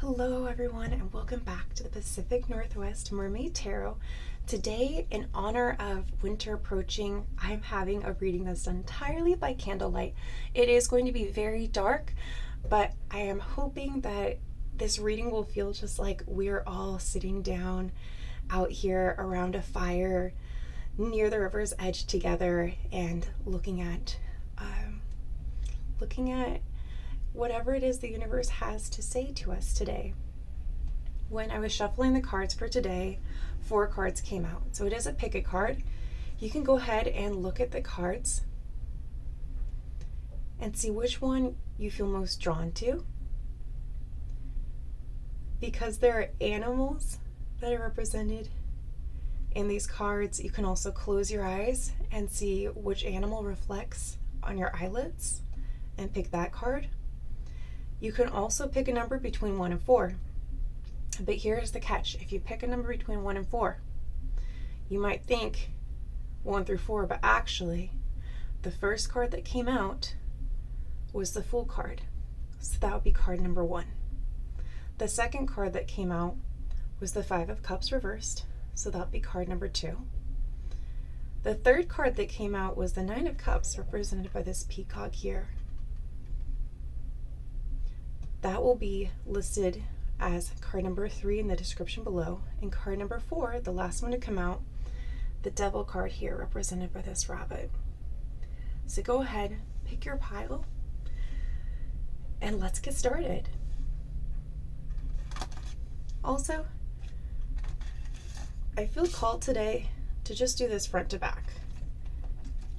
Hello everyone and welcome back to the Pacific Northwest Mermaid Tarot. Today, in honor of winter approaching, I'm having a reading that's done entirely by candlelight. It is going to be very dark, but I am hoping that this reading will feel just like we're all sitting down out here around a fire near the river's edge together and looking at whatever it is the universe has to say to us today. When I was shuffling the cards for today, 4 cards came out. So it is a pick a card. You can go ahead and look at the cards and see which one you feel most drawn to. Because there are animals that are represented in these cards, you can also close your eyes and see which animal reflects on your eyelids and pick that card. You can also pick a number between 1 and 4. But here's the catch. If you pick a number between 1 and 4, you might think 1 through 4, but actually the first card that came out was the Fool card. So that would be card number 1. The second card that came out was the 5 of Cups reversed. So that would be card number 2. The third card that came out was the 9 of Cups, represented by this peacock here. That will be listed as card number 3 in the description below. And card number 4, the last one to come out, the Devil card here, represented by this rabbit. So go ahead, pick your pile, and let's get started. Also, I feel called today to just do this front to back,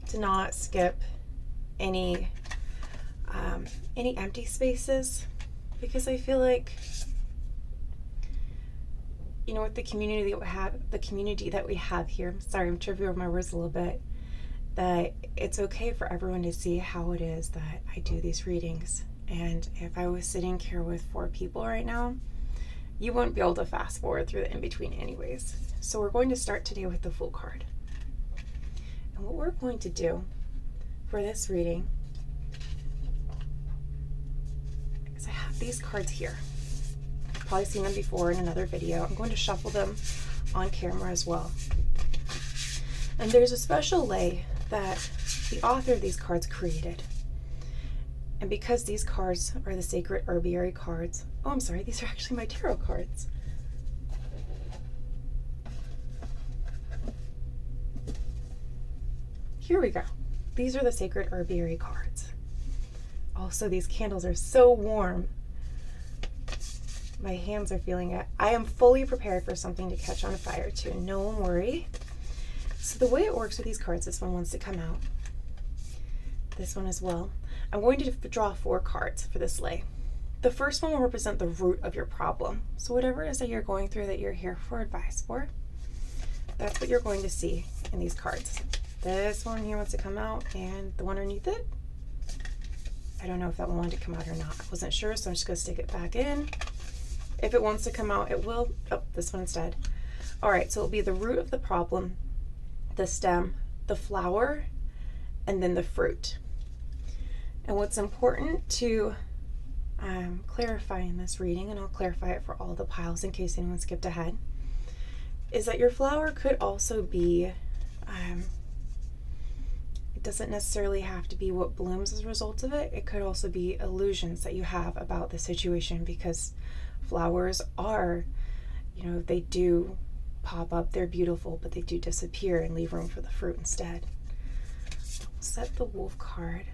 to not skip any empty spaces. Because I feel like, with the community that we have here, sorry, I'm tripping over my words a little bit, that it's okay for everyone to see how it is that I do these readings. And if I was sitting here with 4 people right now, you wouldn't be able to fast forward through the in-between anyways. So we're going to start today with the Fool card. And what we're going to do for this reading, these cards here. You've probably seen them before in another video. I'm going to shuffle them on camera as well. And there's a special lay that the author of these cards created. And because these cards are the sacred Herbiary cards, oh, I'm sorry, these are actually my tarot cards. Here we go. These are the sacred Herbiary cards. Also, these candles are so warm. My hands are feeling it. I am fully prepared for something to catch on fire too. No worry. So the way it works with these cards, this one wants to come out. This one as well. I'm going to draw 4 cards for this lay. The first one will represent the root of your problem. So whatever it is that you're going through, that you're here for advice for, that's what you're going to see in these cards. This one here wants to come out, and the one underneath it, I don't know if that one wanted to come out or not. I wasn't sure, so I'm just going to stick it back in. If it wants to come out, it will. Oh, this one instead. All right, so it'll be the root of the problem, the stem, the flower, and then the fruit. And what's important to clarify in this reading, and I'll clarify it for all the piles in case anyone skipped ahead, is that your flower could also be, it doesn't necessarily have to be what blooms as a result of it. It could also be illusions that you have about the situation, because flowers are, they do pop up, they're beautiful, but they do disappear and leave room for the fruit instead. Set the Wolf card.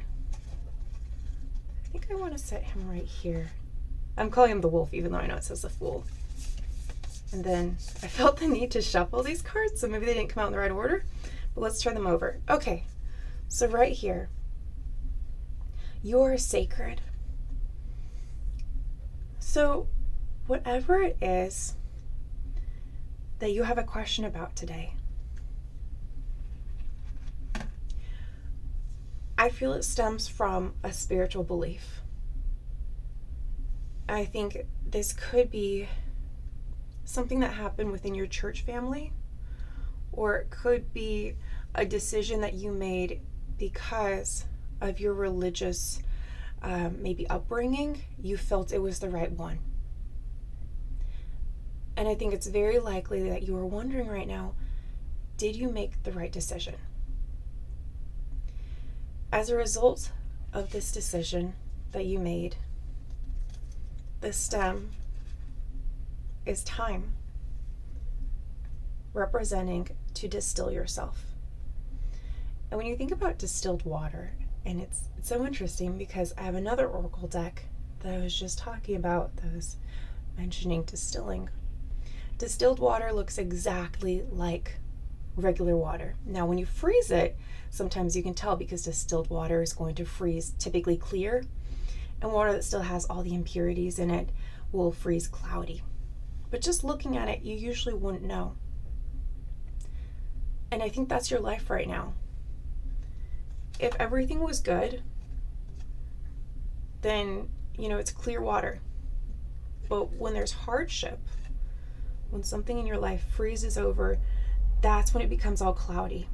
I think I want to set him right here. I'm calling him the Wolf, even though I know it says the Fool. And then I felt the need to shuffle these cards, so maybe they didn't come out in the right order, but let's turn them over. Okay, so right here, you are sacred. So whatever it is that you have a question about today, I feel it stems from a spiritual belief. I think this could be something that happened within your church family, or it could be a decision that you made because of your religious maybe upbringing. You felt it was the right one. And I think it's very likely that you are wondering right now, did you make the right decision? As a result of this decision that you made, the stem is time, representing to distill yourself. And when you think about distilled water, and it's so interesting because I have another oracle deck that I was just talking about that was mentioning distilling. Distilled water looks exactly like regular water. Now, when you freeze it, sometimes you can tell because distilled water is going to freeze typically clear, and water that still has all the impurities in it will freeze cloudy. But just looking at it, you usually wouldn't know. And I think that's your life right now. If everything was good, then, it's clear water. But when there's hardship, when something in your life freezes over, that's when it becomes all cloudy.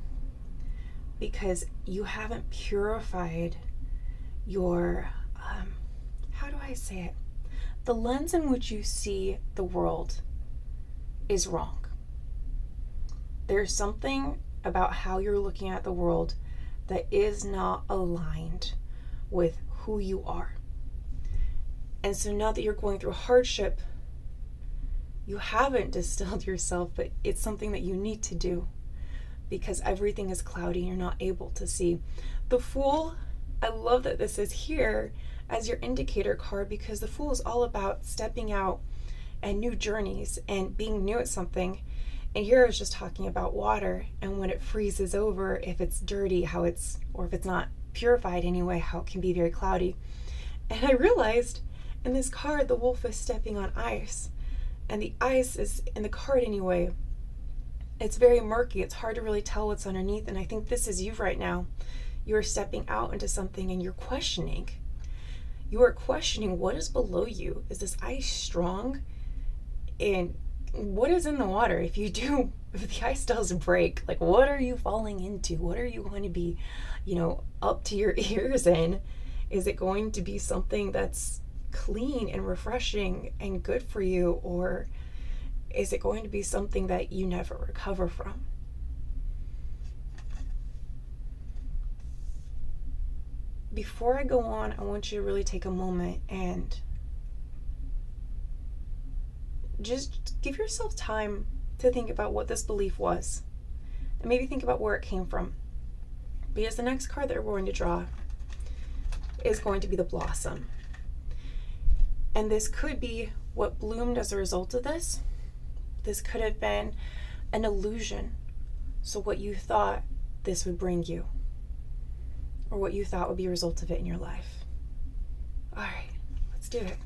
Because you haven't purified your, how do I say it? The lens in which you see the world is wrong. There's something about how you're looking at the world that is not aligned with who you are. And so now that you're going through hardship, you haven't distilled yourself, but it's something that you need to do because everything is cloudy and you're not able to see. The Fool, I love that this is here as your indicator card because the Fool is all about stepping out and new journeys and being new at something. And here I was just talking about water and when it freezes over, if it's dirty, or if it's not purified anyway, how it can be very cloudy. And I realized in this card, the wolf is stepping on ice. And the ice is, in the card anyway, it's very murky. It's hard to really tell what's underneath. And I think this is you right now. You're stepping out into something and you're questioning. You are questioning what is below you. Is this ice strong? And what is in the water? If the ice does break, like what are you falling into? What are you going to be, up to your ears in? Is it going to be something that's clean and refreshing and good for you, or is it going to be something that you never recover from? Before I go on, I want you to really take a moment and just give yourself time to think about what this belief was and maybe think about where it came from, because the next card that we're going to draw is going to be the Blossom. And this could be what bloomed as a result of this. This could have been an illusion. So what you thought this would bring you, or what you thought would be a result of it in your life. All right, let's do it.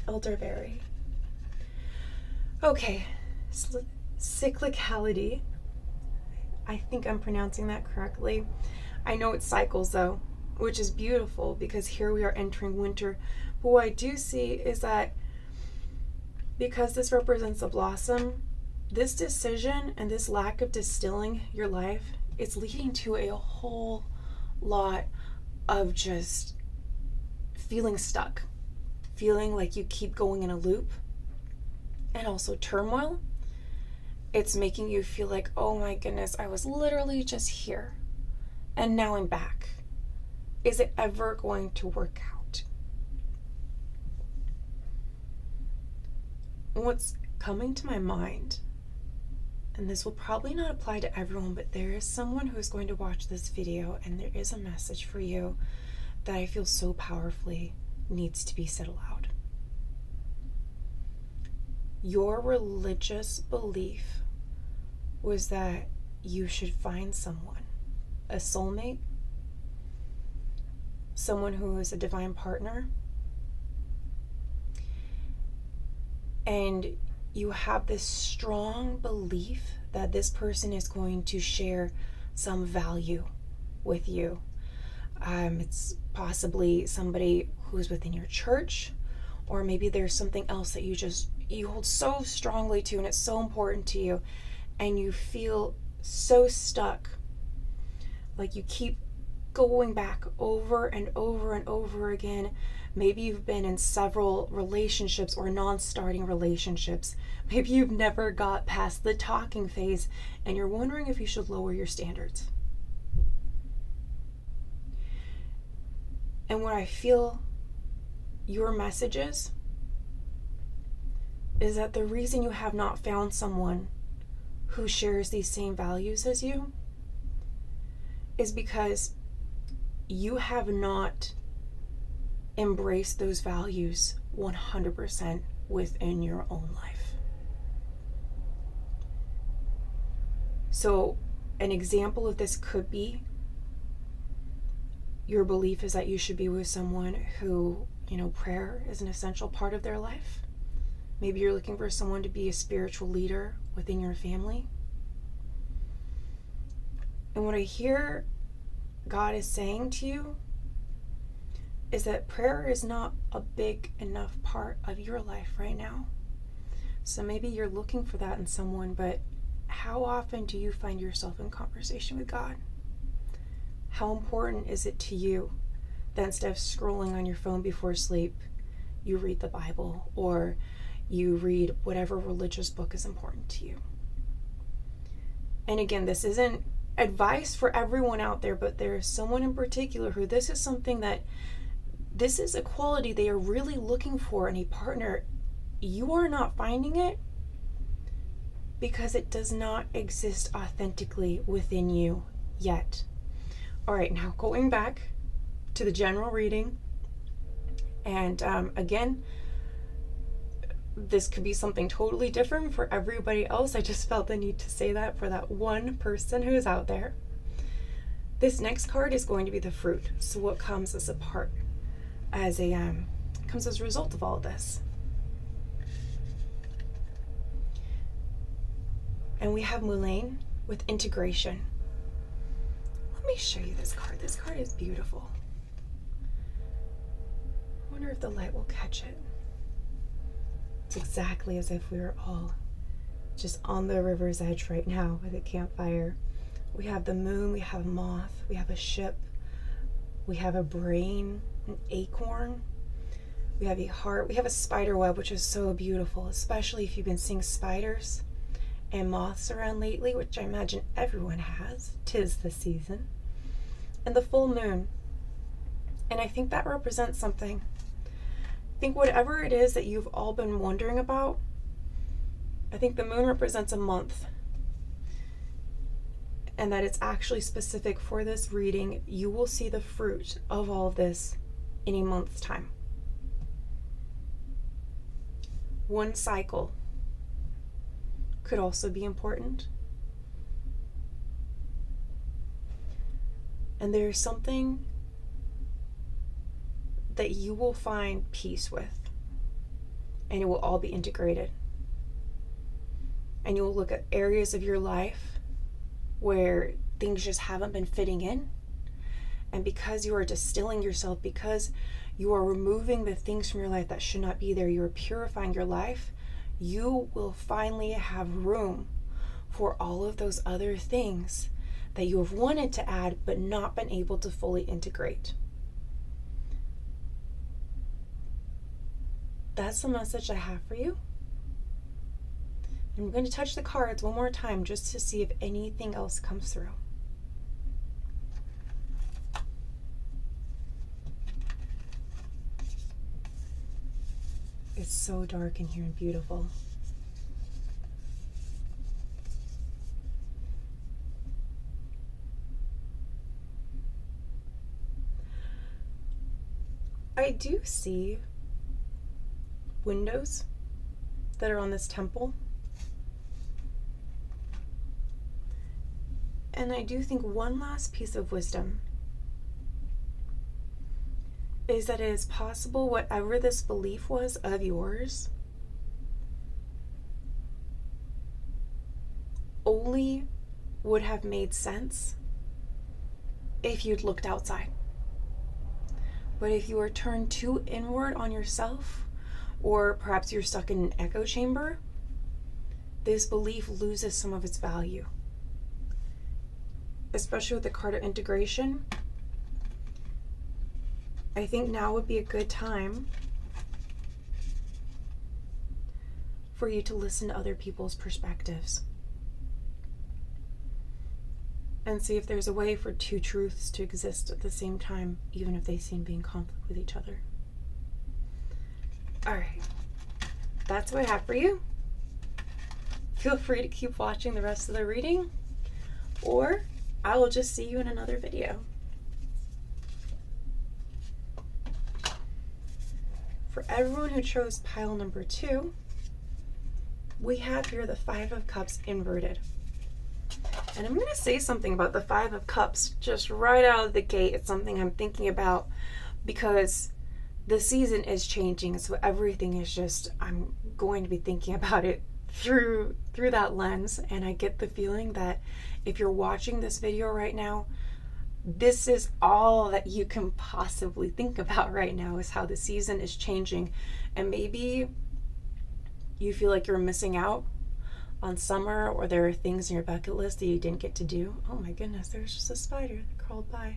Elderberry. Okay, cyclicality. I think I'm pronouncing that correctly. I know it's cycles though, which is beautiful because here we are entering winter. But what I do see is that because this represents a blossom, this decision and this lack of distilling your life, it's leading to a whole lot of just feeling stuck, feeling like you keep going in a loop, and also turmoil. It's making you feel like, oh my goodness, I was literally just here and now I'm back. Is it ever going to work out? What's coming to my mind, and this will probably not apply to everyone, but there is someone who's going to watch this video and there is a message for you that I feel so powerfully needs to be said aloud. Your religious belief was that you should find someone, a soulmate, someone who is a divine partner, and you have this strong belief that this person is going to share some value with you. It's possibly somebody who's within your church, or maybe there's something else that you hold so strongly to and it's so important to you, and you feel so stuck, like you keep going back over and over and over again Maybe you've been in several relationships or non-starting relationships. Maybe you've never got past the talking phase and you're wondering if you should lower your standards. And what I feel your message is that the reason you have not found someone who shares these same values as you is because you have not embraced those values 100% within your own life. So an example of this could be your belief is that you should be with someone who, prayer is an essential part of their life. Maybe you're looking for someone to be a spiritual leader within your family. And what I hear God is saying to you is that prayer is not a big enough part of your life right now. So maybe you're looking for that in someone, but how often do you find yourself in conversation with God? How important is it to you that instead of scrolling on your phone before sleep, you read the Bible or you read whatever religious book is important to you? And again, this isn't advice for everyone out there, but there is someone in particular who this is a quality they are really looking for in a partner. You are not finding it because it does not exist authentically within you yet. All right, now going back to the general reading, and again, this could be something totally different for everybody else. I just felt the need to say that for that one person who is out there. This next card is going to be the fruit. So what comes as a part, comes as a result of all of this. And we have Cullinane with integration. Let me show you this card. This card is beautiful. I wonder if the light will catch it. It's exactly as if we were all just on the river's edge right now with a campfire. We have the moon, we have a moth, we have a ship, we have a brain, an acorn, we have a heart, we have a spider web, which is so beautiful, especially if you've been seeing spiders and moths around lately, which I imagine everyone has. 'Tis the season. And the full moon. And I think that represents something. I think whatever it is that you've all been wondering about, I think the moon represents a month. And that it's actually specific for this reading. You will see the fruit of all of this in a month's time. One cycle could also be important. And there's something that you will find peace with, and it will all be integrated. And you'll look at areas of your life where things just haven't been fitting in, and because you are distilling yourself, because you are removing the things from your life that should not be there, you are purifying your life, you will finally have room for all of those other things that you have wanted to add but not been able to fully integrate. That's the message I have for you. I'm going to touch the cards one more time just to see if anything else comes through. It's so dark in here and beautiful. I do see windows that are on this temple. And I do think one last piece of wisdom is that it is possible whatever this belief was of yours only would have made sense if you'd looked outside. But if you are turned too inward on yourself, or perhaps you're stuck in an echo chamber, this belief loses some of its value. Especially with the card of integration. I think now would be a good time for you to listen to other people's perspectives and see if there's a way for two truths to exist at the same time, even if they seem to be in conflict with each other. All right, that's what I have for you. Feel free to keep watching the rest of the reading, or I will just see you in another video. For everyone who chose pile number 2, we have here the 5 of Cups inverted. And I'm going to say something about the 5 of Cups just right out of the gate. It's something I'm thinking about because the season is changing. So everything is just, I'm going to be thinking about it through that lens. And I get the feeling that if you're watching this video right now, this is all that you can possibly think about right now, is how the season is changing. And maybe you feel like you're missing out on summer, or there are things in your bucket list that you didn't get to do. Oh my goodness, there's just a spider that crawled by.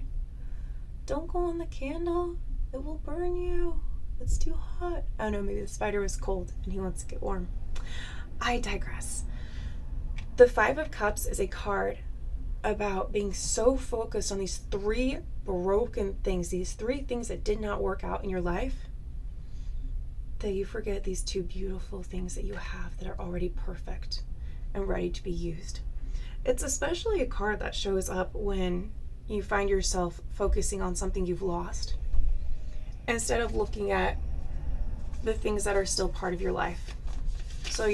Don't go on the candle. It will burn you. It's too hot. Oh no, maybe the spider was cold and he wants to get warm. I digress. The 5 of Cups is a card about being so focused on these 3 broken things, these 3 things that did not work out in your life, that you forget these 2 beautiful things that you have that are already perfect and ready to be used. It's especially a card that shows up when you find yourself focusing on something you've lost instead of looking at the things that are still part of your life. So,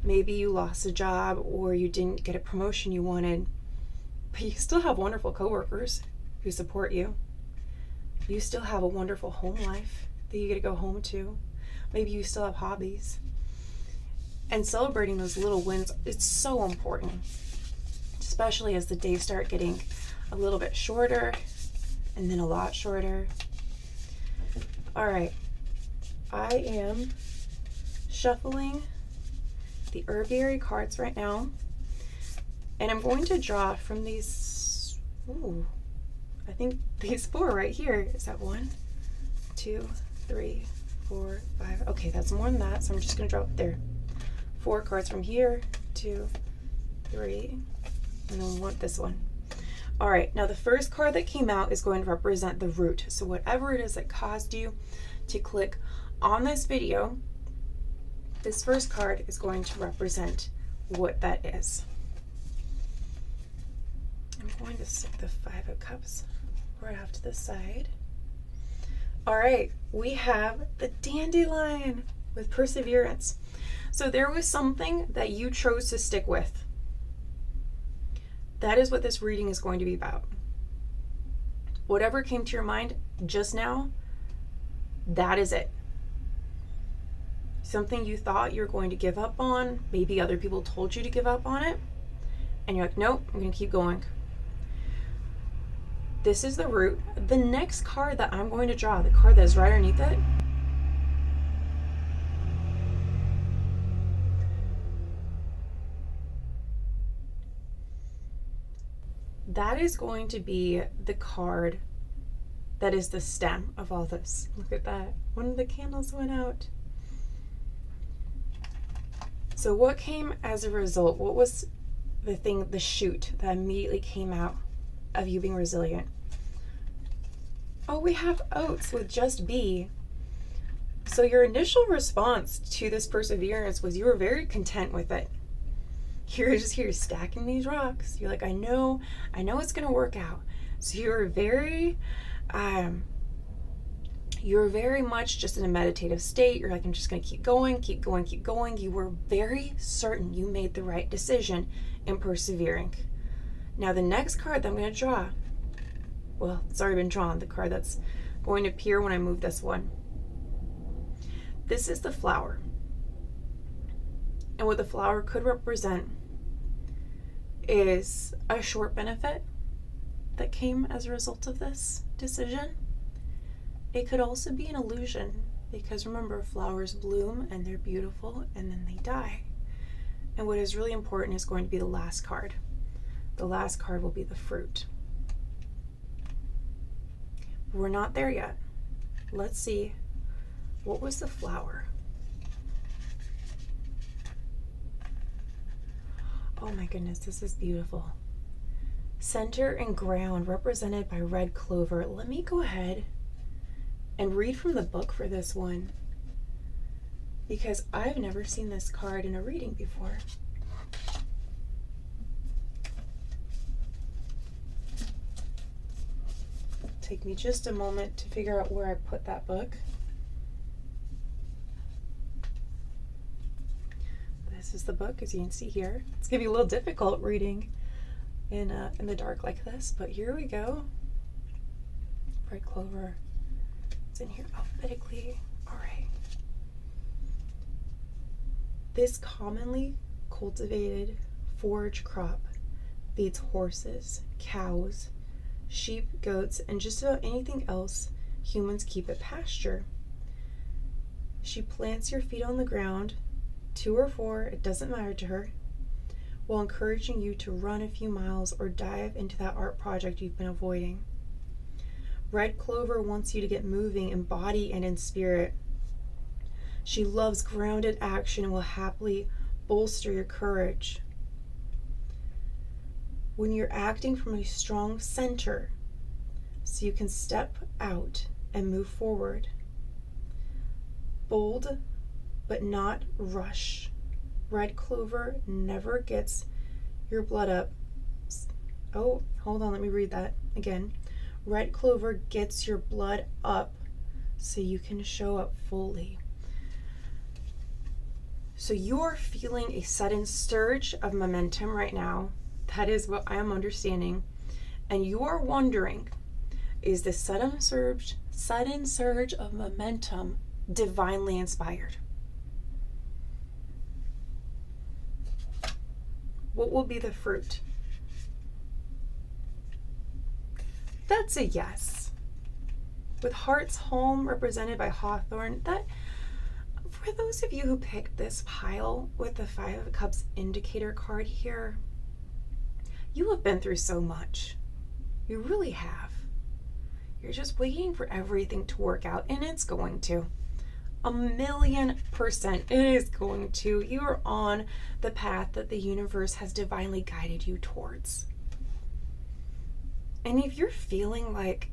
maybe you lost a job or you didn't get a promotion you wanted, but you still have wonderful coworkers who support you. You still have a wonderful home life that you get to go home to. Maybe you still have hobbies. And celebrating those little wins, it's so important, especially as the days start getting a little bit shorter and then a lot shorter. All right, I am shuffling the Herbiary cards right now, and I'm going to draw from these, I think these 4 right here. Is that 1, 2, 3, 4, 5? Okay, that's more than that, so I'm just going to draw up there. 4 cards from here, 2, 3, and then this one. All right, now the first card that came out is going to represent the root. So whatever it is that caused you to click on this video, this first card is going to represent what that is. I'm going to stick the 5 of Cups right off to the side. All right, we have the dandelion with perseverance. So there was something that you chose to stick with. That is what this reading is going to be about. Whatever came to your mind just now, that is it. Something you thought you were going to give up on, maybe other people told you to give up on it, and you're like, nope, I'm going to keep going. This is the root. The next card that I'm going to draw, the card that is right underneath it, that is going to be the card that is the stem of all this. Look at that. One of the candles went out. So what came as a result? What was the shoot that immediately came out of you being resilient? Oh, we have oats with just be. So your initial response to this perseverance was you were very content with it. You're just here stacking these rocks. You're like, I know it's gonna work out. So you're very much just in a meditative state. You're like, I'm just gonna keep going, keep going, keep going. You were very certain you made the right decision in persevering. Now the next card that I'm gonna draw, well, it's already been drawn, the card that's going to appear when I move this one. This is the flower. And what the flower could represent is a short benefit that came as a result of this decision. It could also be an illusion, because remember, flowers bloom and they're beautiful and then they die. And what is really important is going to be the last card. The last card will be the fruit. We're not there yet. Let's see. What was the flower? Oh my goodness, this is beautiful. Center and ground represented by red clover. Let me go ahead and read from the book for this one, because I've never seen this card in a reading before. Take me just a moment to figure out where I put that book. This is the book, as you can see here. It's gonna be a little difficult reading in the dark like this, but here we go. Red clover. It's in here alphabetically. All right. This commonly cultivated forage crop feeds horses, cows, sheep, goats, and just about anything else humans keep at pasture. She plants your feet on the ground, 2 or 4, it doesn't matter to her, while encouraging you to run a few miles or dive into that art project you've been avoiding. Red clover wants you to get moving in body and in spirit. She loves grounded action and will happily bolster your courage. When you're acting from a strong center, so you can step out and move forward. Bold, but not rush. Red clover never gets your blood up. Oh, hold on, let me read that again. Red clover gets your blood up so you can show up fully. So you're feeling a sudden surge of momentum right now. That is what I am understanding. And you are wondering, is this sudden surge of momentum divinely inspired? What will be the fruit? That's a yes. With heart's home represented by hawthorn, that for those of you who picked this pile with the 5 of Cups indicator card here, you have been through so much. You really have. You're just waiting for everything to work out, and it's going to. 1,000,000% it is going to. You are on the path that the universe has divinely guided you towards. And if you're feeling like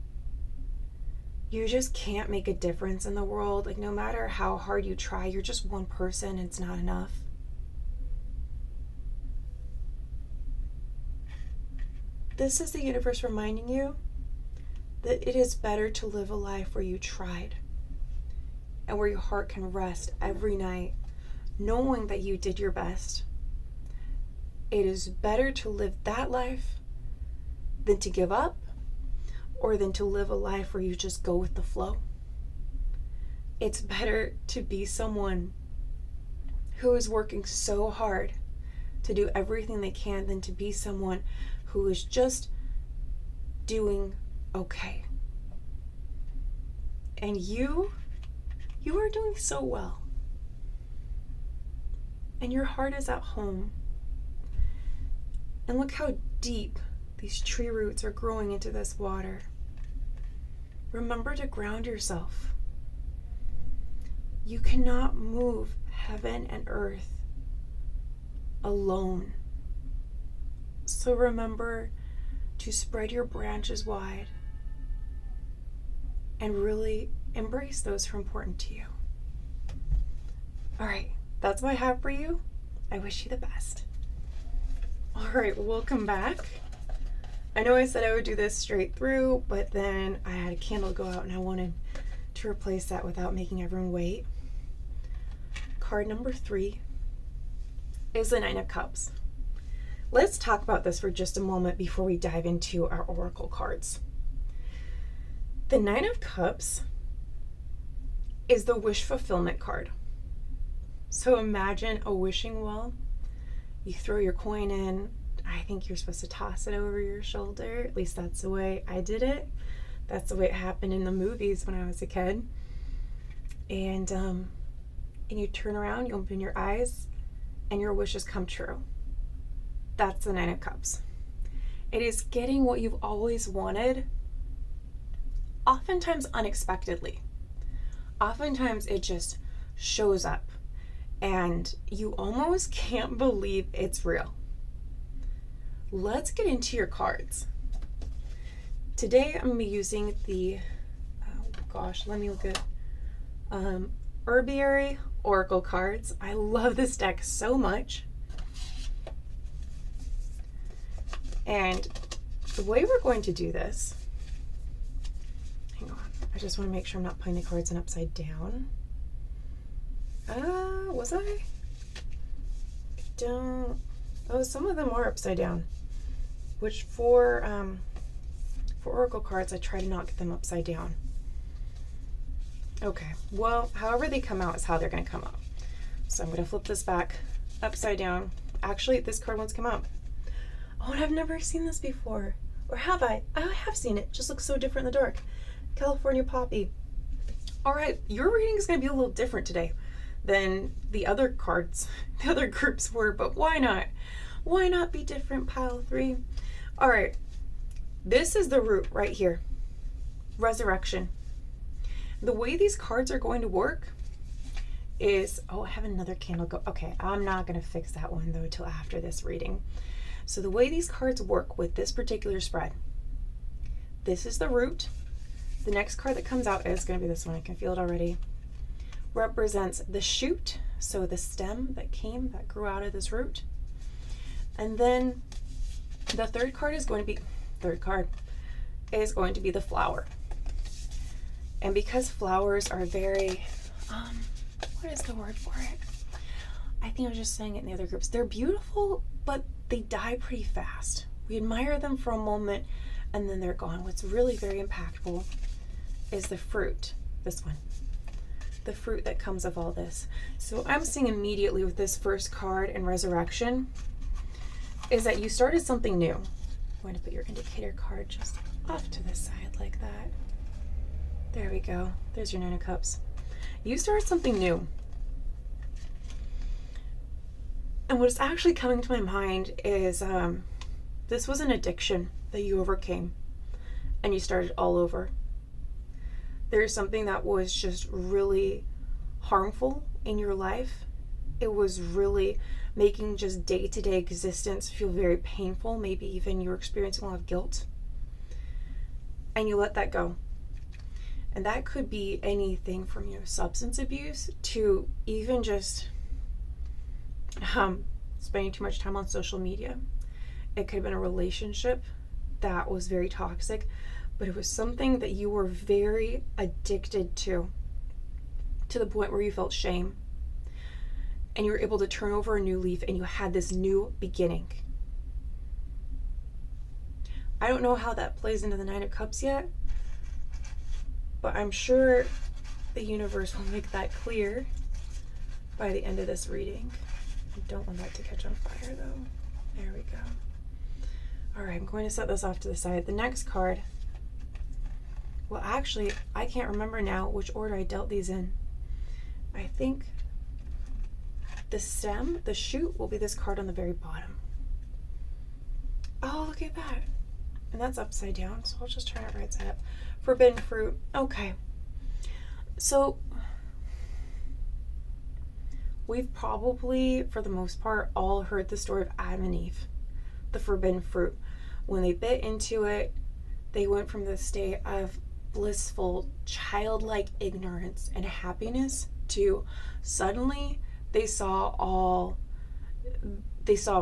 you just can't make a difference in the world, like no matter how hard you try, you're just one person and it's not enough. This is the universe reminding you that it is better to live a life where you tried and where your heart can rest every night, knowing that you did your best. It is better to live that life than to give up, or than to live a life where you just go with the flow. It's better to be someone who is working so hard to do everything they can than to be someone who is just doing okay. And you are doing so well. And your heart is at home. And look how deep these tree roots are growing into this water. Remember to ground yourself. You cannot move heaven and earth alone. So remember to spread your branches wide and really embrace those who are important to you. All right, that's what I have for you. I wish you the best. All right, welcome back. I know I said I would do this straight through, but then I had a candle go out and I wanted to replace that without making everyone wait. Card number 3 is the 9 of Cups. Let's talk about this for just a moment before we dive into our Oracle cards. The 9 of Cups is the wish fulfillment card. So imagine a wishing well. You throw your coin in. I think you're supposed to toss it over your shoulder. At least that's the way I did it. That's the way it happened in the movies when I was a kid. And you turn around, you open your eyes, and your wishes come true. That's the 9 of Cups. It is getting what you've always wanted, oftentimes unexpectedly. oftentimes it just shows up and you almost can't believe it's real. Let's get into your cards. Today I'm going to be using the, let me look at Herbiary Oracle Cards. I love this deck so much. And the way we're going to do this, hang on, I just want to make sure I'm not putting the cards in upside down. Was I? Don't, oh, some of them are upside down, which for Oracle cards, I try to not get them upside down. Okay, well, however they come out is how they're going to come out. So I'm going to flip this back upside down. Actually, this card wants to come out. Oh, and I've never seen this before. Or have I? I have seen it. Just looks so different in the dark. California Poppy. All right, your reading is going to be a little different today than the other cards, the other groups were, but why not? Why not be different, pile 3? All right, this is the root right here. Resurrection. The way these cards are going to work is, oh, I have another candle go. Okay, I'm not going to fix that one though till after this reading. So the way these cards work with this particular spread, this is the root. The next card that comes out is going to be this one. I can feel it already. Represents the shoot, so the stem that grew out of this root. And then the third card is going to be the flower. And because flowers are very, what is the word for it? I think I was just saying it in the other groups. They're beautiful, but they die pretty fast. We admire them for a moment and then they're gone. What's really very impactful is the fruit, this one. The fruit that comes of all this. So I'm seeing immediately with this first card in Resurrection is that you started something new. I'm going to put your indicator card just off to the side like that. There we go. There's your 9 of Cups. You started something new. And what is actually coming to my mind is this was an addiction that you overcame and you started all over. There's something that was just really harmful in your life. It was really making just day-to-day existence feel very painful. Maybe even you're experiencing a lot of guilt. And you let that go. And that could be anything from, substance abuse to even just spending too much time on social media. It could have been a relationship that was very toxic, but it was something that you were very addicted to the point where you felt shame. And you were able to turn over a new leaf and you had this new beginning. I don't know how that plays into the 9 of Cups yet, but I'm sure the universe will make that clear by the end of this reading. I don't want that to catch on fire though. There we go. All right, I'm going to set this off to the side. The next card, well, actually, I can't remember now which order I dealt these in. I think the stem, the shoot, will be this card on the very bottom. Oh, look at that. And that's upside down, so I'll just turn it right side up. Forbidden fruit. Okay. So we've probably, for the most part, all heard the story of Adam and Eve, the forbidden fruit. When they bit into it, they went from the state of blissful, childlike ignorance and happiness to suddenly they saw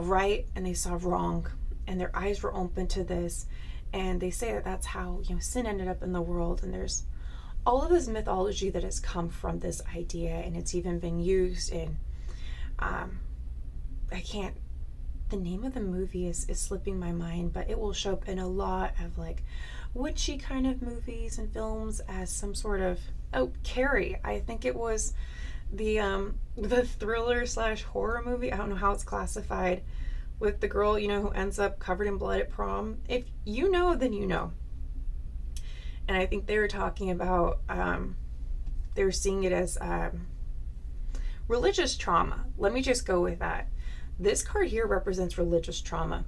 right and they saw wrong, and their eyes were open to this. And they say that that's how sin ended up in the world. And there's all of this mythology that has come from this idea, and it's even been used in the name of the movie is slipping my mind, but it will show up in a lot of like witchy kind of movies and films as some sort of, Carrie. I think it was the thriller / horror movie. I don't know how it's classified, with the girl, who ends up covered in blood at prom. If you know, then you know. And I think they were talking about, they were seeing it as religious trauma. Let me just go with that. This card here represents religious trauma.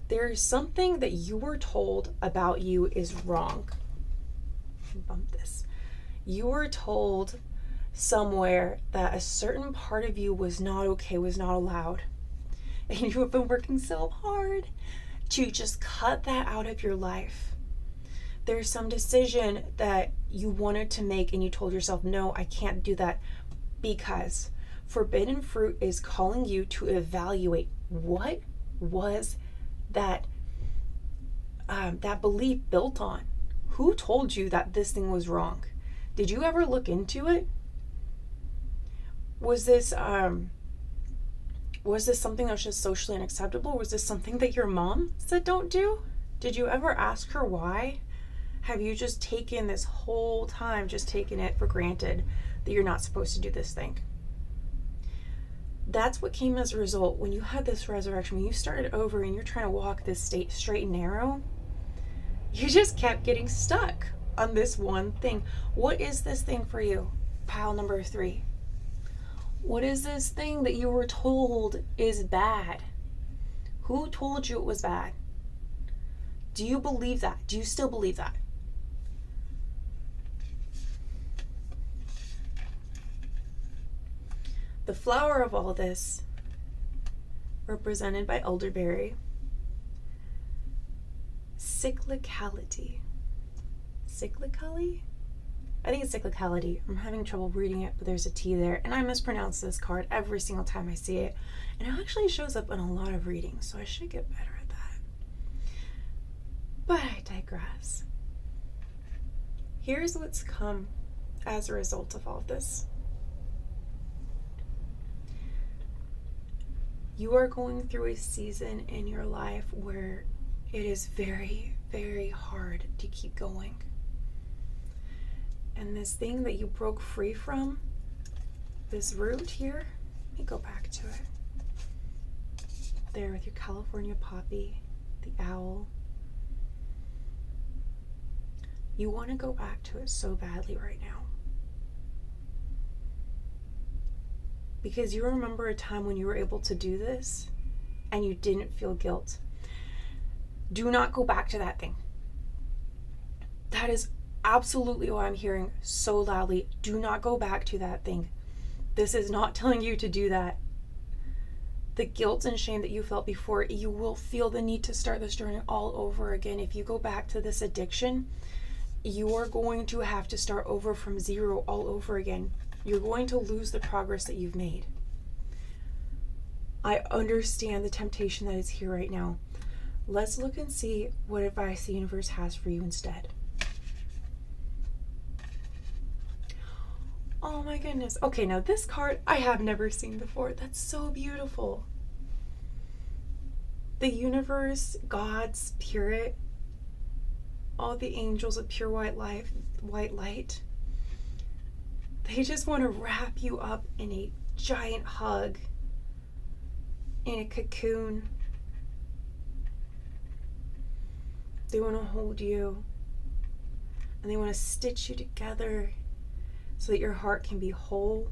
There is something that you were told about you is wrong. Bump this. You were told somewhere that a certain part of you was not okay, was not allowed. And you have been working so hard to just cut that out of your life. There's some decision that you wanted to make and you told yourself, no, I can't do that, because forbidden fruit is calling you to evaluate what was that that belief built on. Who told you that this thing was wrong? Did you ever look into it? Was this something that was just socially unacceptable? Was this something that your mom said don't do? Did you ever ask her why? Have you just taken this whole time, just taken it for granted that you're not supposed to do this thing? That's what came as a result when you had this resurrection, when you started over and you're trying to walk this straight and narrow. You just kept getting stuck on this one thing. What is this thing for you? Pile number 3. What is this thing that you were told is bad? Who told you it was bad? Do you believe that? Do you still believe that? The flower of all this, represented by elderberry, cyclicality. Cyclically? I think it's cyclicality. I'm having trouble reading it, but there's a T there, and I mispronounce this card every single time I see it. And it actually shows up in a lot of readings, so I should get better at that. But I digress. Here's what's come as a result of all this. You are going through a season in your life where it is very, very hard to keep going. And this thing that you broke free from, this root here, let me go back to it. There with your California poppy, the owl. You want to go back to it so badly right now. Because you remember a time when you were able to do this and you didn't feel guilt. Do not go back to that thing. That is absolutely what I'm hearing so loudly. Do not go back to that thing. This is not telling you to do that. The guilt and shame that you felt before, you will feel the need to start this journey all over again. If you go back to this addiction, you are going to have to start over from zero all over again. You're going to lose the progress that you've made. I understand the temptation that is here right now. Let's look and see what advice the universe has for you instead. Oh my goodness. Okay, now this card I have never seen before. That's so beautiful. The universe, God, Spirit, all the angels of pure white light, they just want to wrap you up in a giant hug, in a cocoon. They want to hold you, and they want to stitch you together so that your heart can be whole,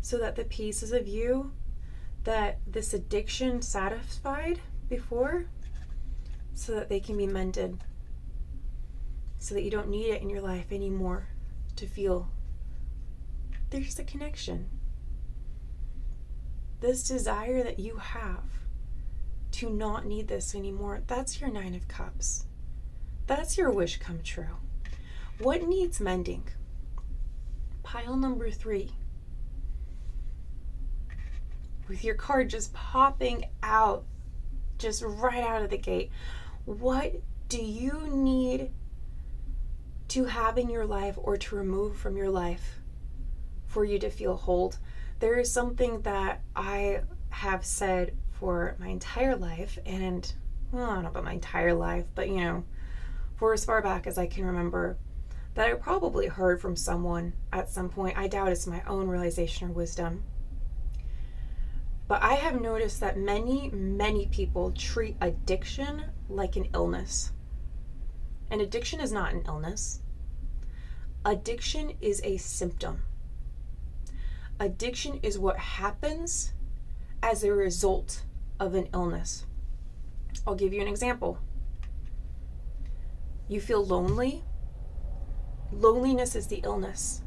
so that the pieces of you that this addiction satisfied before, so that they can be mended, so that you don't need it in your life anymore to feel there's a connection. This desire that you have to not need this anymore, that's your 9 of Cups. That's your wish come true. What needs mending? Pile number 3. With your card just popping out, just right out of the gate. What do you need to have in your life or to remove from your life for you to feel whole? There is something that I have said for my entire life, and well, I don't know about my entire life, but for as far back as I can remember, that I probably heard from someone at some point. I doubt it's my own realization or wisdom. But I have noticed that many, many people treat addiction like an illness. And addiction is not an illness. Addiction is a symptom. Addiction is what happens as a result of an illness. I'll give you an example. You feel lonely. Loneliness is the illness.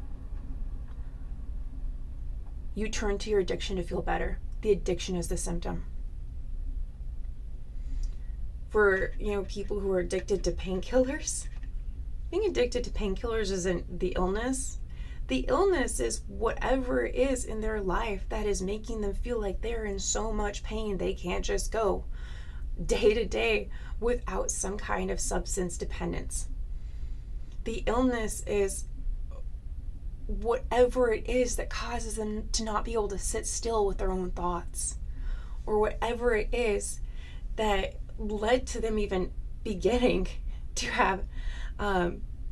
You turn to your addiction to feel better. The addiction is the symptom. For, people who are addicted to painkillers, being addicted to painkillers isn't the illness. The illness is whatever it is in their life that is making them feel like they're in so much pain they can't just go day to day without some kind of substance dependence. The illness is whatever it is that causes them to not be able to sit still with their own thoughts, or whatever it is that led to them even beginning to have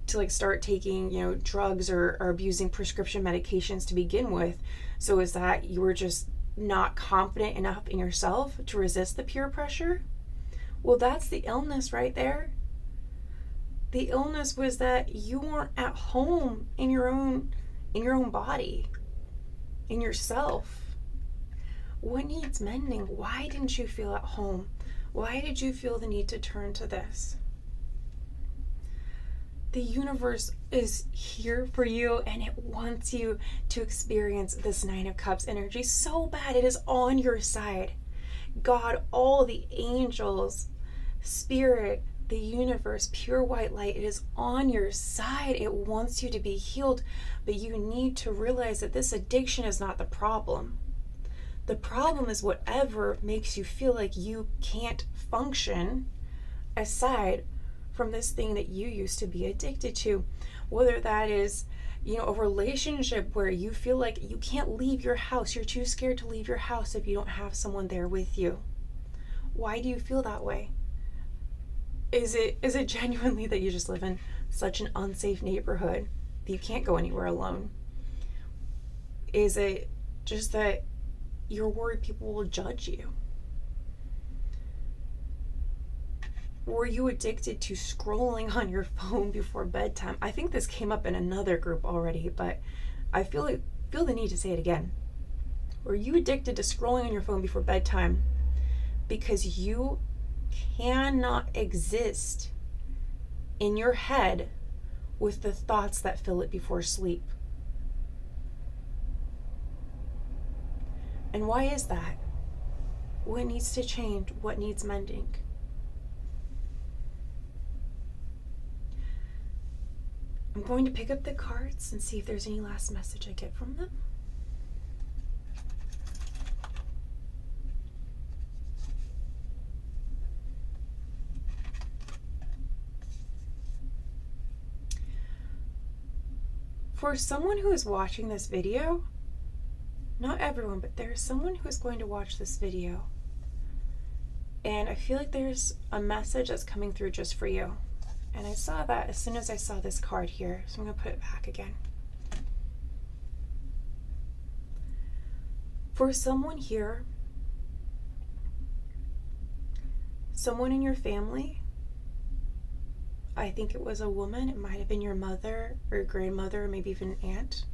to start taking drugs or abusing prescription medications to begin with. So is that you were just not confident enough in yourself to resist the peer pressure? Well, that's the illness right there. The illness was that you weren't at home in your own body, in yourself. What needs mending? Why didn't you feel at home? Why did you feel the need to turn to this? The universe is here for you, and it wants you to experience this Nine of Cups energy so bad. It is on your side. God, all the angels, spirit, the universe, pure white light, it is on your side. It wants you to be healed, but you need to realize that this addiction is not the problem. The problem is whatever makes you feel like you can't function aside from this thing that you used to be addicted to. Whether that is, a relationship where you feel like you can't leave your house. You're too scared to leave your house if you don't have someone there with you. Why do you feel that way? Is it genuinely that you just live in such an unsafe neighborhood that you can't go anywhere alone? Is it just that you're worried people will judge you? Were you addicted to scrolling on your phone before bedtime? I think this came up in another group already, but I feel the need to say it again. Were you addicted to scrolling on your phone before bedtime because you cannot exist in your head with the thoughts that fill it before sleep? And why is that? What needs to change? What needs mending? I'm going to pick up the cards and see if there's any last message I get from them. For someone who is watching this video, not everyone, but there's someone who is going to watch this video, and I feel like there's a message that's coming through just for you. And I saw that as soon as I saw this card here, so I'm going to put it back again. For someone here, someone in your family, I think it was a woman, it might have been your mother or grandmother, or maybe even an aunt.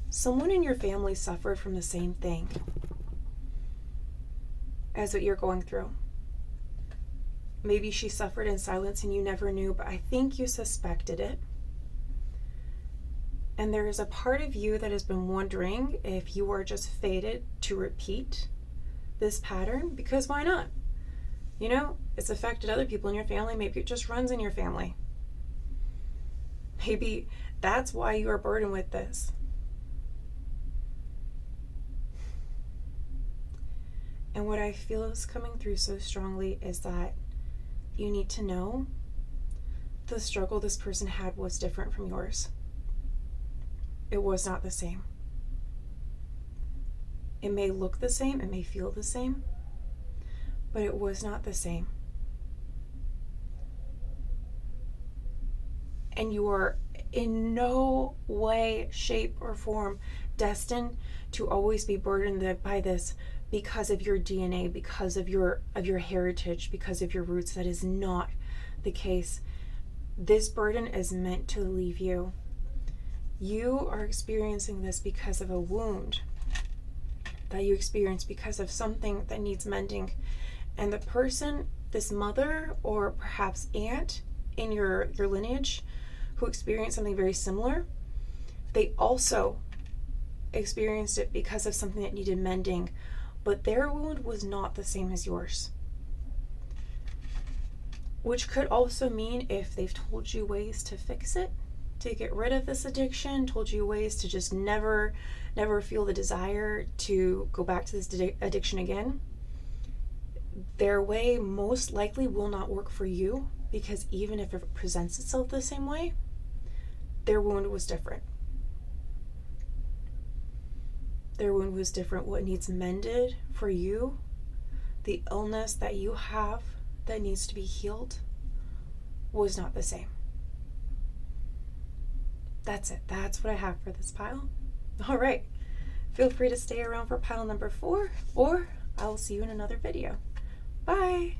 Someone in your family suffered from the same thing as what you're going through. Maybe she suffered in silence and you never knew, but I think you suspected it. And there is a part of you that has been wondering if you are just fated to repeat this pattern, because why not? It's affected other people in your family. Maybe it just runs in your family. Maybe that's why you are burdened with this. And what I feel is coming through so strongly is that you need to know the struggle this person had was different from yours. It was not the same. It may look the same, it may feel the same, but it was not the same. And you are in no way, shape, or form destined to always be burdened by this because of your DNA, because of your heritage, because of your roots. That is not the case. This burden is meant to leave you. You are experiencing this because of a wound that you experienced, because of something that needs mending. And the person, this mother or perhaps aunt, in your lineage who experienced something very similar, they also experienced it because of something that needed mending, but their wound was not the same as yours. Which could also mean if they've told you ways to fix it, to get rid of this addiction, told you ways to just never feel the desire to go back to this addiction again, their way most likely will not work for you, because even if it presents itself the same way, their wound was different. Their wound was different. What needs mended for you, the illness that you have that needs to be healed, was not the same. That's it. That's what I have for this pile. All right. Feel free to stay around for pile number 4, or I will see you in another video. Bye.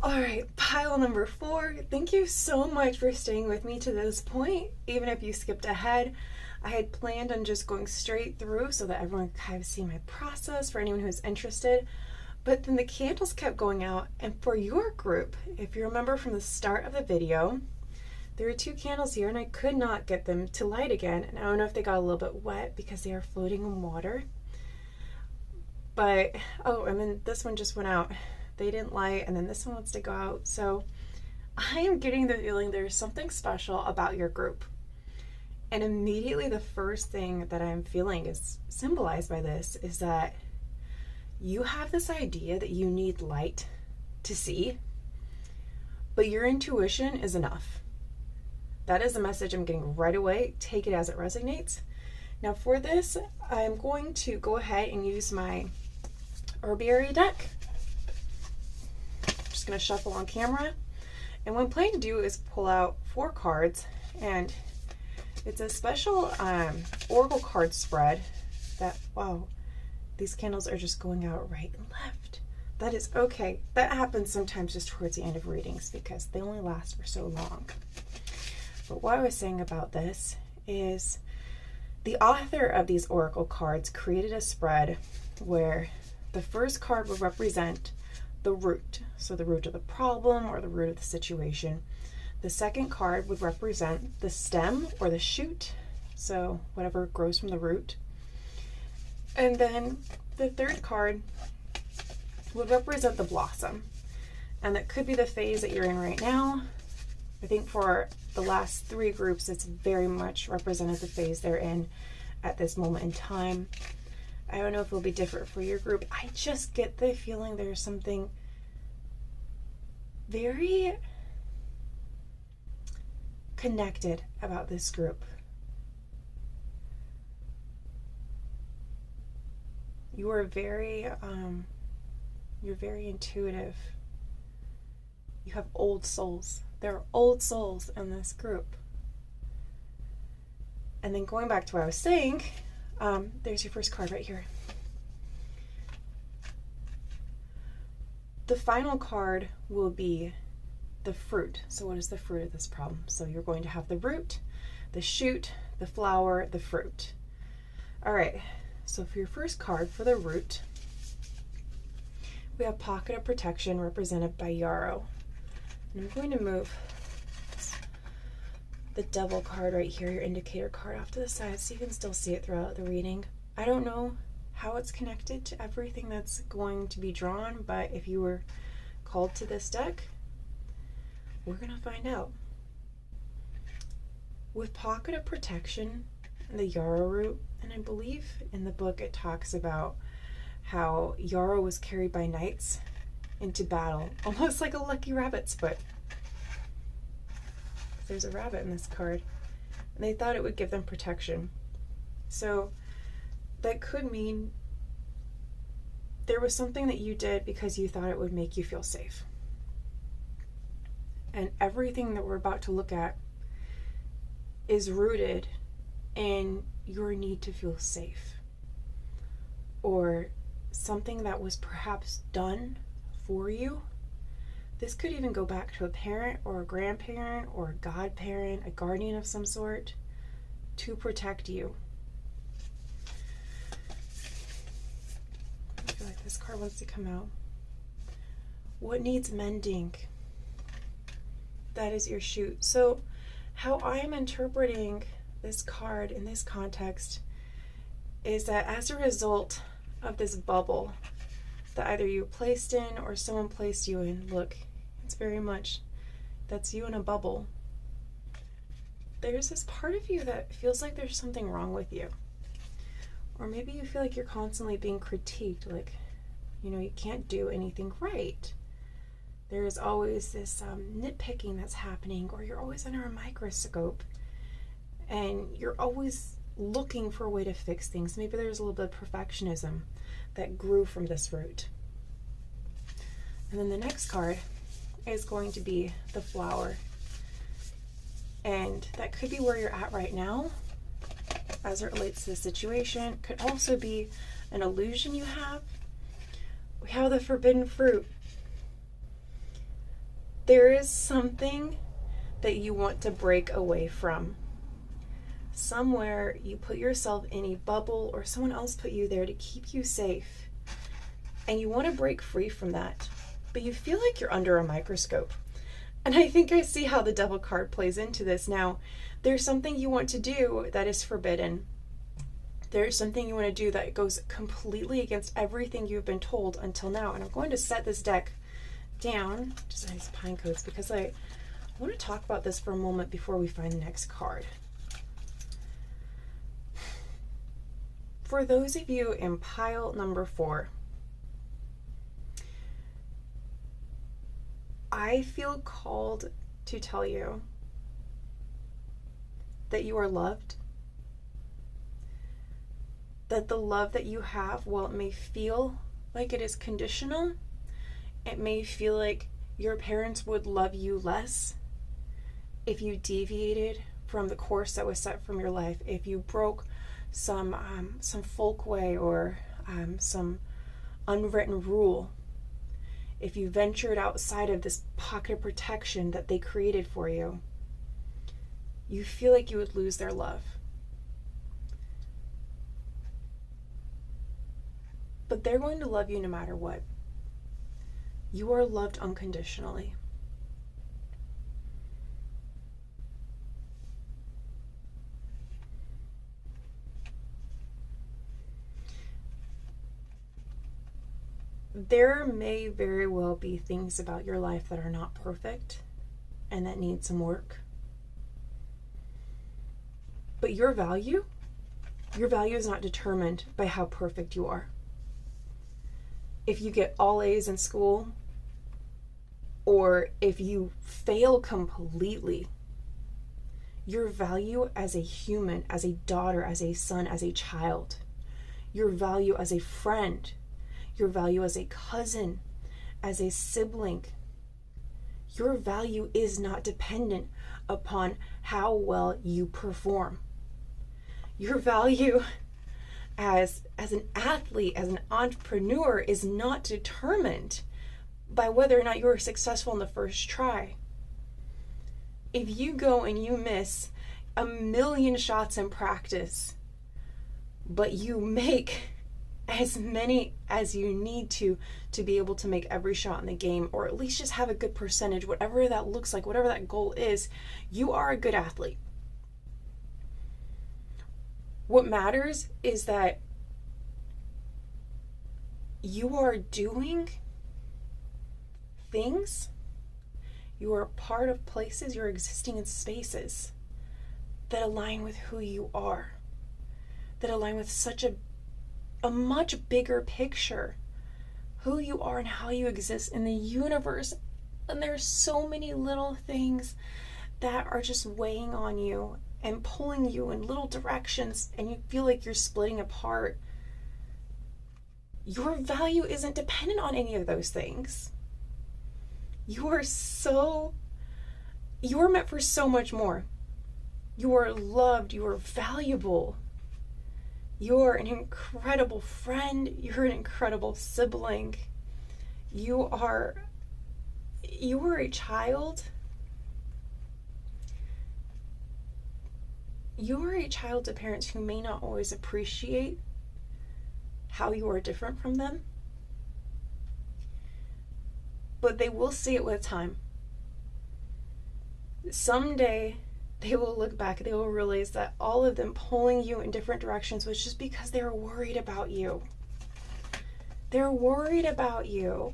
All right, pile number 4. Thank you so much for staying with me to this point, even if you skipped ahead. I had planned on just going straight through so that everyone could kind of see my process for anyone who's interested. But then the candles kept going out, and for your group, if you remember from the start of the video, there were 2 candles here and I could not get them to light again. And I don't know if they got a little bit wet because they are floating in water. But, oh, and then this one just went out. They didn't light, and then this one wants to go out. So I am getting the feeling there's something special about your group. And immediately the first thing that I'm feeling is symbolized by this is that you have this idea that you need light to see, but your intuition is enough. That is the message I'm getting right away. Take it as it resonates. Now for this, I'm going to go ahead and use my Herbiary deck. I'm just going to shuffle on camera. And what I'm planning to do is pull out 4 cards, and it's a special Oracle card spread that, wow, these candles are just going out right and left. That is okay. That happens sometimes just towards the end of readings because they only last for so long. But what I was saying about this is the author of these Oracle cards created a spread where the first card would represent the root, so the root of the problem or the root of the situation. The second card would represent the stem or the shoot, so whatever grows from the root. And then the third card would represent the blossom, and that could be the phase that you're in right now. I think for the last 3 groups, it's very much represented the phase they're in at this moment in time. I don't know if it'll be different for your group. I just get the feeling there's something very connected about this group. You are very, you're very intuitive. You have old souls. There are old souls in this group. And then going back to what I was saying, there's your first card right here. The final card will be the fruit. So what is the fruit of this problem? So you're going to have the root, the shoot, the flower, the fruit. All right, so for your first card, for the root, we have Pocket of Protection represented by Yarrow. And I'm going to move the Devil card right here, your indicator card, off to the side so you can still see it throughout the reading. I don't know how it's connected to everything that's going to be drawn, but if you were called to this deck, we're going to find out. With Pocket of Protection and the Yarrow root, and I believe in the book it talks about how Yarrow was carried by knights into battle, almost like a lucky rabbit's foot. There's a rabbit in this card, and they thought it would give them protection. So that could mean there was something that you did because you thought it would make you feel safe. And everything that we're about to look at is rooted in your need to feel safe, or something that was perhaps done for you. This could even go back to a parent or a grandparent or a godparent, a guardian of some sort, to protect you. I feel like this card wants to come out. What needs mending? That is your chute. So how I am interpreting this card in this context is that as a result of this bubble that either you placed in or someone placed you in, look, it's very much, that's you in a bubble. There's this part of you that feels like there's something wrong with you. Or maybe you feel like you're constantly being critiqued, like, you know, you can't do anything right. There is always this nitpicking that's happening, or you're always under a microscope and you're always looking for a way to fix things. Maybe there's a little bit of perfectionism that grew from this root. And then the next card is going to be the flower. And that could be where you're at right now as it relates to the situation. Could also be an illusion you have. We have the forbidden fruit. There is something that you want to break away from. Somewhere you put yourself in a bubble, or someone else put you there to keep you safe. And you want to break free from that. But you feel like you're under a microscope. And I think I see how the Devil card plays into this now. There's something you want to do that is forbidden. There's something you want to do that goes completely against everything you've been told until now. And I'm going to set this deck down, just nice pine cones, because I want to talk about this for a moment before we find the next card. For those of you in pile number 4, I feel called to tell you that you are loved, that the love that you have, while it may feel like it is conditional, it may feel like your parents would love you less if you deviated from the course that was set from your life, if you broke some folkway or some unwritten rule, if you ventured outside of this pocket of protection that they created for you. You feel like you would lose their love. But they're going to love you no matter what. You are loved unconditionally. There may very well be things about your life that are not perfect and that need some work. But your value is not determined by how perfect you are. If you get all A's in school, or if you fail completely, your value as a human, as a daughter, as a son, as a child, your value as a friend, your value as a cousin, as a sibling, your value is not dependent upon how well you perform. Your value as an athlete, as an entrepreneur, is not determined by whether or not you're successful in the first try. If you go and you miss 1,000,000 shots in practice, but you make as many as you need to be able to make every shot in the game, or at least just have a good percentage, whatever that looks like, whatever that goal is, you are a good athlete. What matters is that you are doing things, you are part of places, you're existing in spaces that align with who you are, that align with such a much bigger picture, who you are and how you exist in the universe. And there's so many little things that are just weighing on you and pulling you in little directions, and you feel like you're splitting apart. Your value isn't dependent on any of those things. You are meant for so much more. You are loved, you are valuable. You're an incredible friend. You're an incredible sibling. You are a child. You are a child to parents who may not always appreciate how you are different from them, but they will see it with time. Someday they will look back, they will realize that all of them pulling you in different directions was just because they were worried about you. They're worried about you.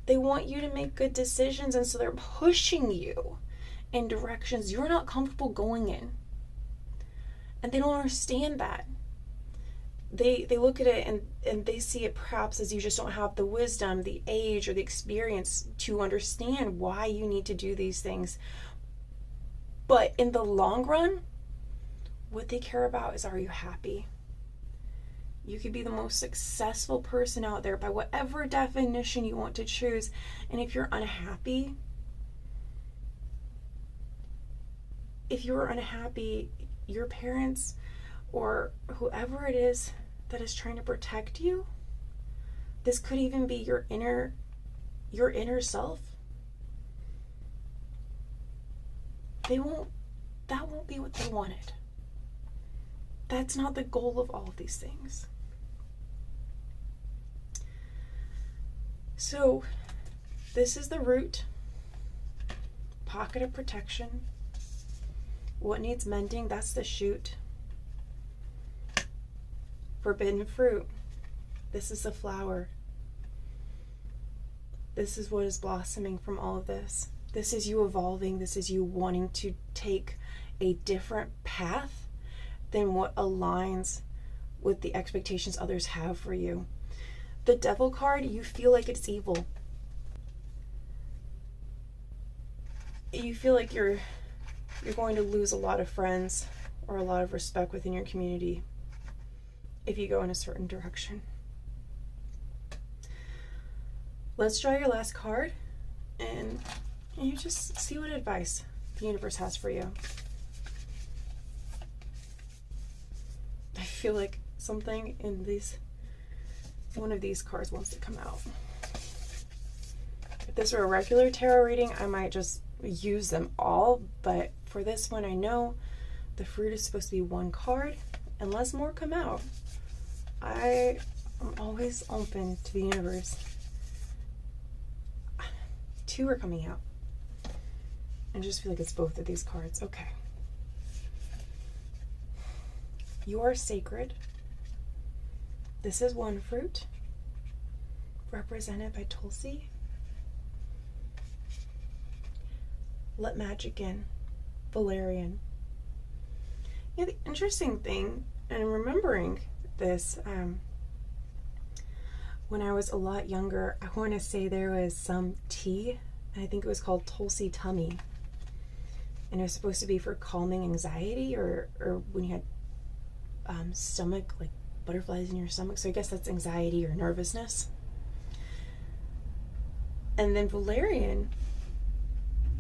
They want you to make good decisions, and so they're pushing you in directions you're not comfortable going in. And they don't understand that. They look at it and they see it perhaps as you just don't have the wisdom, the age, or the experience to understand why you need to do these things. But in the long run, what they care about is, are you happy? You could be the most successful person out there by whatever definition you want to choose. And if you're unhappy, your parents or whoever it is that is trying to protect you, this could even be your inner self. That won't be what they wanted. That's not the goal of all of these things. So this is the root, pocket of protection. What needs mending? That's the shoot. Forbidden fruit. This is the flower. This is what is blossoming from all of this. This is you evolving. This is you wanting to take a different path than what aligns with the expectations others have for you. The Devil card, you feel like it's evil. You feel like you're going to lose a lot of friends or a lot of respect within your community if you go in a certain direction. Let's draw your last card, and you just see what advice the universe has for you. I feel like something in one of these cards wants to come out. If this were a regular tarot reading, I might just use them all, but for this one, I know the fruit is supposed to be one card. Unless more come out, I am always open to the universe. 2 are coming out. I just feel like it's both of these cards. Okay. You are sacred. This is one fruit, represented by Tulsi. Let magic in. Valerian. Yeah, the interesting thing, and remembering this, when I was a lot younger, I want to say there was some tea, and I think it was called Tulsi Tummy. And it was supposed to be for calming anxiety or when you had stomach, like butterflies in your stomach. So I guess that's anxiety or nervousness. And then valerian,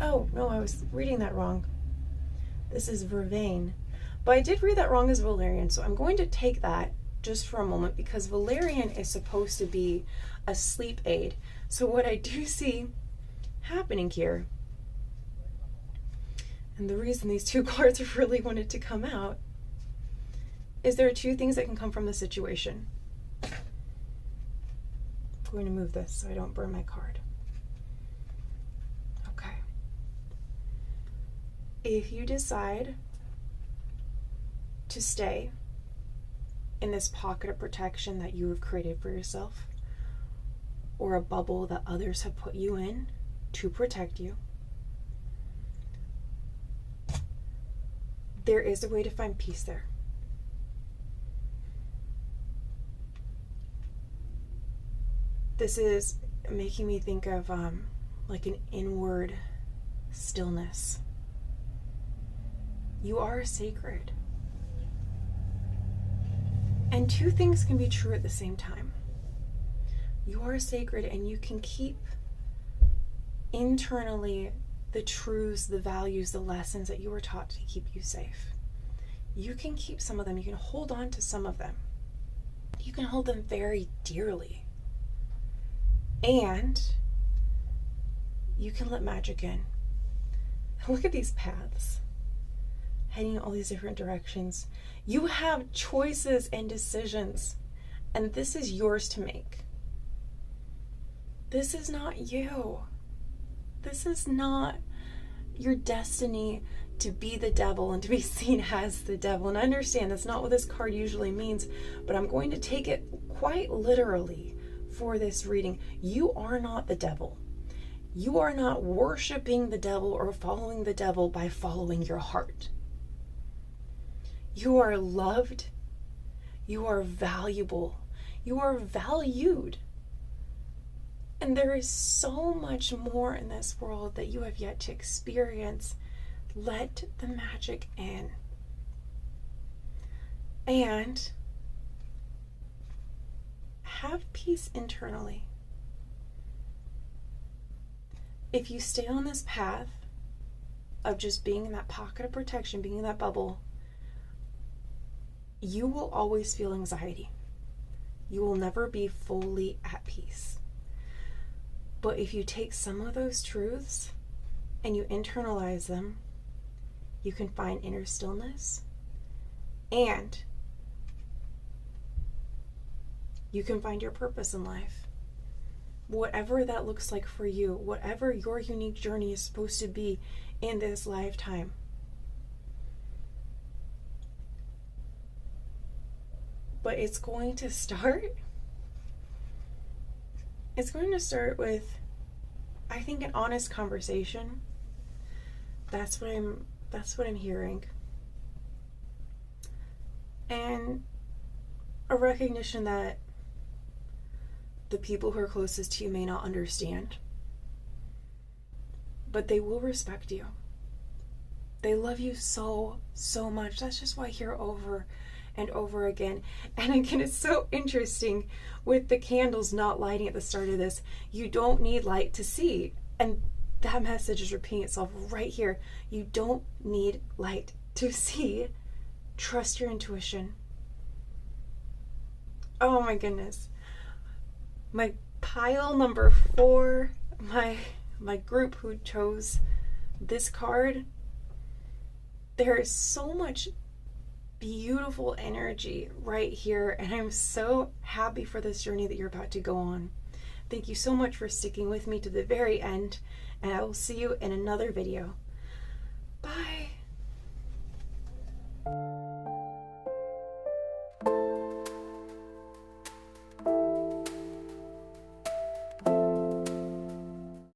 oh no, I was reading that wrong. This is vervain. But I did read that wrong as valerian, so I'm going to take that just for a moment because valerian is supposed to be a sleep aid. So what I do see happening here, and the reason these 2 cards really wanted to come out, is there are 2 things that can come from the situation. I'm going to move this so I don't burn my card. Okay. If you decide to stay in this pocket of protection that you have created for yourself, or a bubble that others have put you in to protect you, there is a way to find peace there. This is making me think of like an inward stillness. You are sacred. And 2 things can be true at the same time. You are sacred, and you can keep internally the truths, the values, the lessons that you were taught to keep you safe. You can keep some of them. You can hold on to some of them. You can hold them very dearly. And you can let magic in. Look at these paths heading in all these different directions. You have choices and decisions, and this is yours to make. This is not you. This is not your destiny to be the devil and to be seen as the devil. And I understand that's not what this card usually means, but I'm going to take it quite literally for this reading. You are not the devil. You are not worshiping the devil or following the devil by following your heart. You are loved. You are valuable. You are valued. And there is so much more in this world that you have yet to experience. Let the magic in. And have peace internally. If you stay on this path of just being in that pocket of protection, being in that bubble, you will always feel anxiety. You will never be fully at peace. But if you take some of those truths and you internalize them, you can find inner stillness, and you can find your purpose in life. Whatever that looks like for you, whatever your unique journey is supposed to be in this lifetime. But it's going to start with, I think, an honest conversation. That's what I'm hearing. And a recognition that the people who are closest to you may not understand, but they will respect you. They love you so, so much. That's just why I hear over and over again. And again, it's so interesting with the candles not lighting at the start of this. You don't need light to see. And that message is repeating itself right here. You don't need light to see. Trust your intuition. Oh my goodness. My pile number 4, my group who chose this card, there is so much beautiful energy right here, and I'm so happy for this journey that you're about to go on. Thank you so much for sticking with me to the very end, and I will see you in another video.